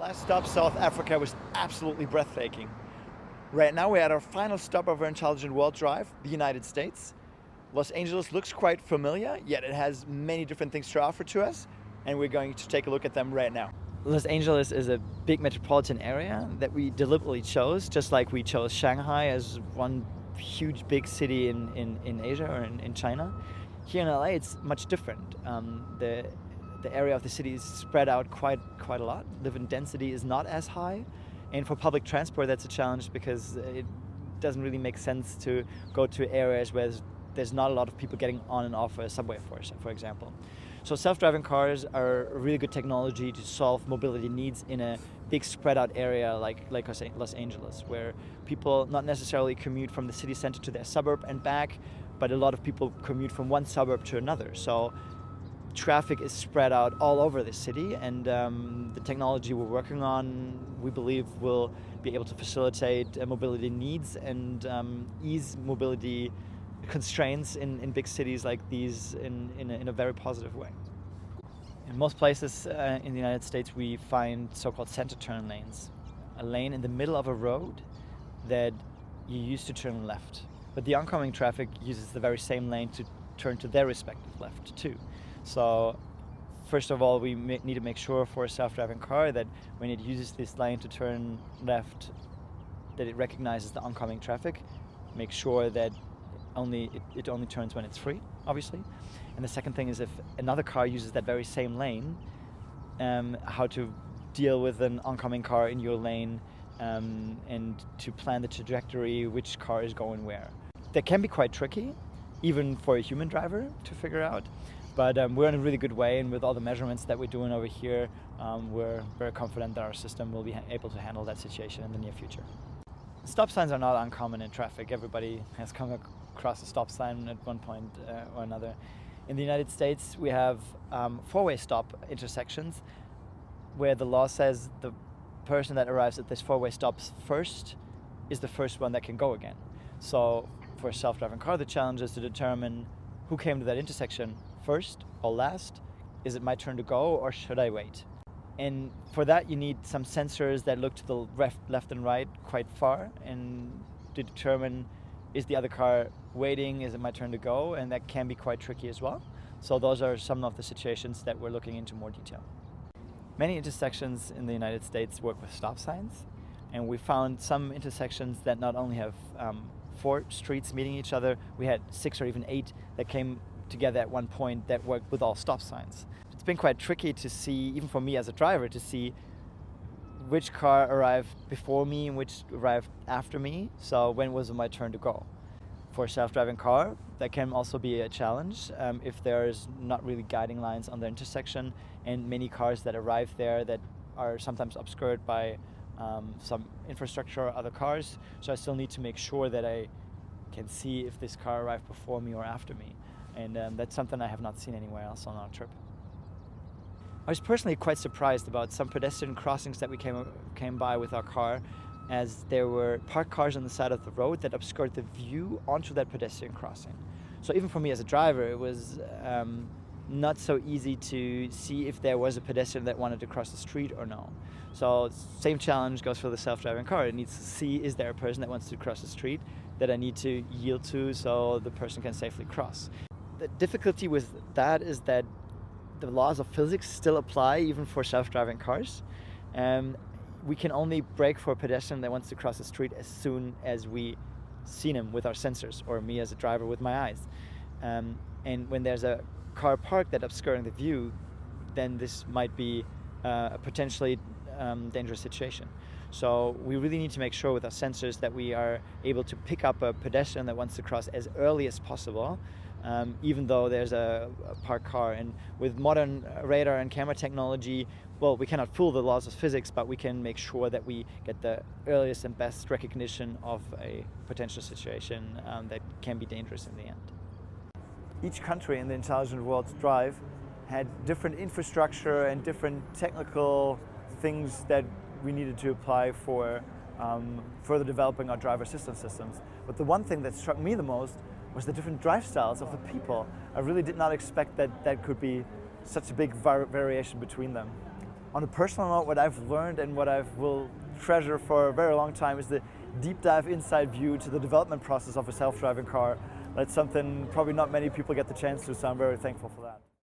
Last stop, South Africa, was absolutely breathtaking. Right now we're at our final stop of our Intelligent World Drive, the United States. Los Angeles looks quite familiar, yet it has many different things to offer to us, and we're going to take a look at them right now. Los Angeles is a big metropolitan area that we deliberately chose, just like we chose Shanghai as one huge big city in Asia or in China. Here in LA it's much different. The area of the city is spread out quite a lot. Living density is not as high, and for public transport that's a challenge because it doesn't really make sense to go to areas where there's not a lot of people getting on and off a subway, for example. So self-driving cars are a really good technology to solve mobility needs in a big spread out area like Los Angeles, where people not necessarily commute from the city center to their suburb and back, but a lot of people commute from one suburb to another. So traffic is spread out all over the city, and the technology we're working on, we believe, will be able to facilitate mobility needs and ease mobility constraints in big cities like these in a very positive way. In most places in the United States we find so-called center turn lanes, a lane in the middle of a road that you use to turn left, but the oncoming traffic uses the very same lane to turn to their respective left too. So first of all, we need to make sure for a self-driving car that when it uses this lane to turn left, that it recognizes the oncoming traffic, make sure that it only turns when it's free, obviously. And the second thing is, if another car uses that very same lane, how to deal with an oncoming car in your lane, and to plan the trajectory, which car is going where. That can be quite tricky, even for a human driver to figure out. But we're in a really good way, and with all the measurements that we're doing over here, we're very confident that our system will be able to handle that situation in the near future. Stop signs are not uncommon in traffic. Everybody has come across a stop sign at one point or another. In the United States, we have four-way stop intersections where the law says the person that arrives at this four-way stops first is the first one that can go again. So for a self-driving car, the challenge is to determine who came to that intersection first or last. Is it my turn to go, or should I wait? And for that you need some sensors that look to the left and right quite far and to determine, is the other car waiting, is it my turn to go? And that can be quite tricky as well. So those are some of the situations that we're looking into more detail. Many intersections in the United States work with stop signs, and we found some intersections that not only have 4 streets meeting each other, we had 6 or even 8 that came together at one point that worked with all stop signs. It's been quite tricky to see, even for me as a driver, to see which car arrived before me and which arrived after me. So when was it my turn to go? For a self-driving car, that can also be a challenge if there's not really guiding lines on the intersection, and many cars that arrive there that are sometimes obscured by some infrastructure or other cars. So I still need to make sure that I can see if this car arrived before me or after me. And that's something I have not seen anywhere else on our trip. I was personally quite surprised about some pedestrian crossings that we came by with our car, as there were parked cars on the side of the road that obscured the view onto that pedestrian crossing. So even for me as a driver, it was not so easy to see if there was a pedestrian that wanted to cross the street or no. So same challenge goes for the self-driving car. It needs to see, is there a person that wants to cross the street that I need to yield to so the person can safely cross. The difficulty with that is that the laws of physics still apply even for self-driving cars. We can only brake for a pedestrian that wants to cross the street as soon as we see him with our sensors, or me as a driver with my eyes. And when there's a car parked that's obscuring the view, then this might be a potentially dangerous situation. So we really need to make sure with our sensors that we are able to pick up a pedestrian that wants to cross as early as possible, even though there's a parked car. And with modern radar and camera technology, well, we cannot fool the laws of physics, but we can make sure that we get the earliest and best recognition of a potential situation that can be dangerous in the end. Each country in the Intelligent World Drive had different infrastructure and different technical things that we needed to apply for further developing our driver assistance systems. But the one thing that struck me the most was the different drive styles of the people. I really did not expect that could be such a big variation between them. On a personal note, what I've learned and what I will treasure for a very long time is the deep dive inside view to the development process of a self-driving car. That's something probably not many people get the chance to, so I'm very thankful for that.